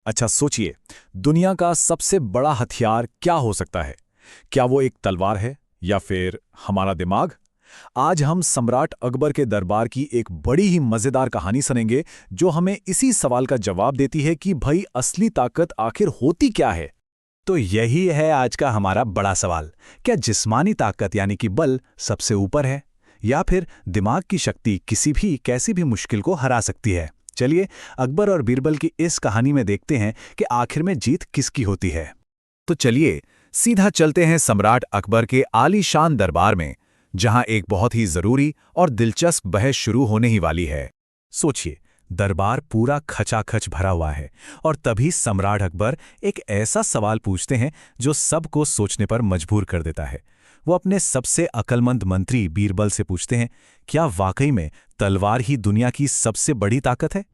अच्छा सोचिए, दुनिया का सबसे बड़ा हथियार क्या हो सकता है? क्या वो एक तलवार है या फिर हमारा दिमाग? आज हम सम्राट अकबर के दरबार की एक बड़ी ही मजेदार कहानी सुनेंगे जो हमें इसी सवाल का जवाब देती है कि भाई असली ताकत आखिर होती क्या है। तो यही है आज का हमारा बड़ा सवाल। क्या जिस्मानी ताकत यानी कि बल सबसे ऊपर है, या फिर दिमाग की शक्ति किसी भी कैसी भी मुश्किल को हरा सकती है? चलिए अकबर और बीरबल की इस कहानी में देखते हैं कि आखिर में जीत किसकी होती है। तो चलिए सीधा चलते हैं सम्राट अकबर के आलीशान दरबार में, जहां एक बहुत ही जरूरी और दिलचस्प बहस शुरू होने ही वाली है। सोचिए, दरबार पूरा खचाखच भरा हुआ है और तभी सम्राट अकबर एक ऐसा सवाल पूछते हैं जो सबको सोचने पर मजबूर कर देता है। वो अपने सबसे अक्लमंद मंत्री बीरबल से पूछते हैं, क्या वाकई में तलवार ही दुनिया की सबसे बड़ी ताकत है?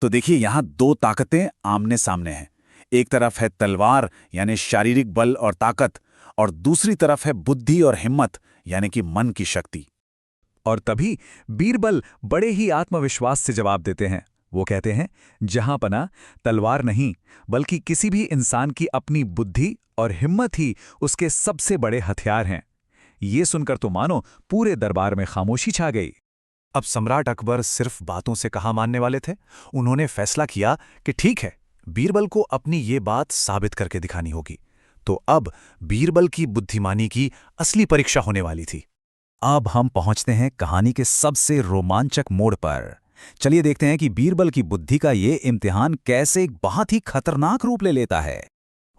तो देखिए, यहाँ दो ताकतें आमने सामने हैं। एक तरफ है तलवार यानी शारीरिक बल और ताकत, और दूसरी तरफ है बुद्धि और हिम्मत यानी कि मन की शक्ति। और तभी बीरबल बड़े ही आत्मविश्वास से जवाब देते हैं। वो कहते हैं, जहां पना तलवार नहीं, बल्कि किसी भी इंसान की अपनी बुद्धि और हिम्मत ही उसके सबसे बड़े हथियार हैं। ये सुनकर तो मानो पूरे दरबार में खामोशी छा गई। अब सम्राट अकबर सिर्फ बातों से कहाँ मानने वाले थे। उन्होंने फैसला किया कि ठीक है, बीरबल को अपनी ये बात साबित करके दिखानी होगी। तो अब बीरबल की बुद्धिमानी की असली परीक्षा होने वाली थी। अब हम पहुंचते हैं कहानी के सबसे रोमांचक मोड़ पर। चलिए देखते हैं कि बीरबल की बुद्धि का ये इम्तिहान कैसे एक बहुत ही खतरनाक रूप ले लेता है।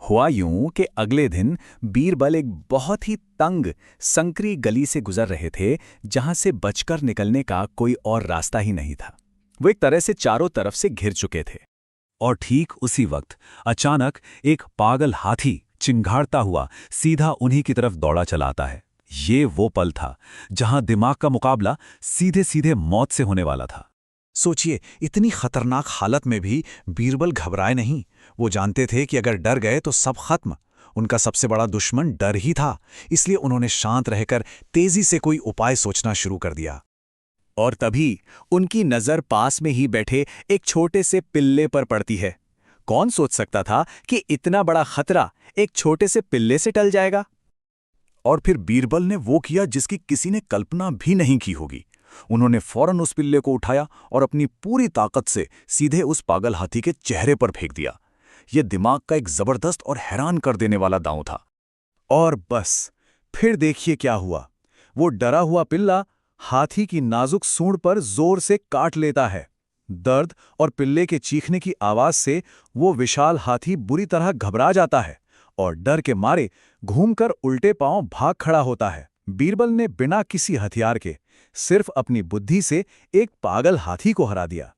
हुआ यूं कि अगले दिन बीरबल एक बहुत ही तंग संकरी गली से गुजर रहे थे, जहां से बचकर निकलने का कोई और रास्ता ही नहीं था। वो एक तरह से चारों तरफ से घिर चुके थे। और ठीक उसी वक्त अचानक एक पागल हाथी चिंघाड़ता हुआ सीधा उन्हीं की तरफ दौड़ा चला आता है। ये वो पल था जहां दिमाग का मुकाबला सीधे सीधे मौत से होने वाला था। सोचिए, इतनी खतरनाक हालत में भी बीरबल घबराए नहीं। वो जानते थे कि अगर डर गए तो सब खत्म। उनका सबसे बड़ा दुश्मन डर ही था, इसलिए उन्होंने शांत रहकर तेजी से कोई उपाय सोचना शुरू कर दिया। और तभी उनकी नजर पास में ही बैठे एक छोटे से पिल्ले पर पड़ती है। कौन सोच सकता था कि इतना बड़ा खतरा एक छोटे से पिल्ले से टल जाएगा? और फिर बीरबल ने वो किया जिसकी किसी ने कल्पना भी नहीं की होगी। उन्होंने फौरन उस पिल्ले को उठाया और अपनी पूरी ताकत से सीधे उस पागल हाथी के चेहरे पर फेंक दिया। यह दिमाग का एक जबरदस्त और हैरान कर देने वाला दांव था। और बस फिर देखिए क्या हुआ। वो डरा हुआ पिल्ला हाथी की नाजुक सूंड पर जोर से काट लेता है। दर्द और पिल्ले के चीखने की आवाज से वो विशाल हाथी बुरी तरह घबरा जाता है और डर के मारे घूमकर उल्टे पांव भाग खड़ा होता है। बीरबल ने बिना किसी हथियार के सिर्फ अपनी बुद्धि से एक पागल हाथी को हरा दिया।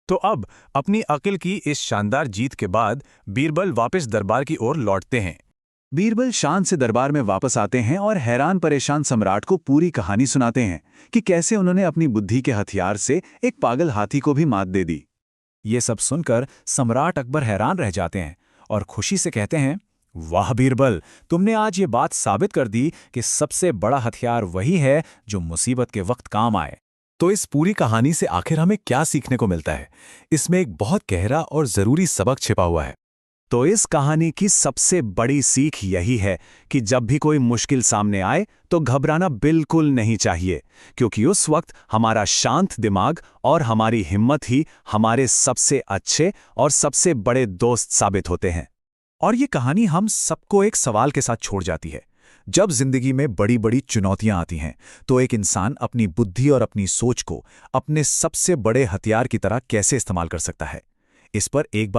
तो अब अपनी अक्ल की इस शानदार जीत के बाद बीरबल वापस दरबार की ओर लौटते हैं। बीरबल शान से दरबार में वापस आते हैं और हैरान परेशान सम्राट को पूरी कहानी सुनाते हैं कि कैसे उन्होंने अपनी बुद्धि के हथियार से एक पागल हाथी को भी मात दे दी। ये सब सुनकर सम्राट अकबर हैरान रह जाते हैं और खुशी से कहते हैं, वाह बीरबल, तुमने आज ये बात साबित कर दी कि सबसे बड़ा हथियार वही है जो मुसीबत के वक्त काम आए। तो इस पूरी कहानी से आखिर हमें क्या सीखने को मिलता है? इसमें एक बहुत गहरा और जरूरी सबक छिपा हुआ है। तो इस कहानी की सबसे बड़ी सीख यही है कि जब भी कोई मुश्किल सामने आए तो घबराना बिल्कुल नहीं चाहिए, क्योंकि उस वक्त हमारा शांत दिमाग और हमारी हिम्मत ही हमारे सबसे अच्छे और सबसे बड़े दोस्त साबित होते हैं। और ये कहानी हम सबको एक सवाल के साथ छोड़ जाती है। जब जिंदगी में बड़ी बड़ी चुनौतियां आती हैं, तो एक इंसान अपनी बुद्धि और अपनी सोच को अपने सबसे बड़े हथियार की तरह कैसे इस्तेमाल कर सकता है, इस पर एक बार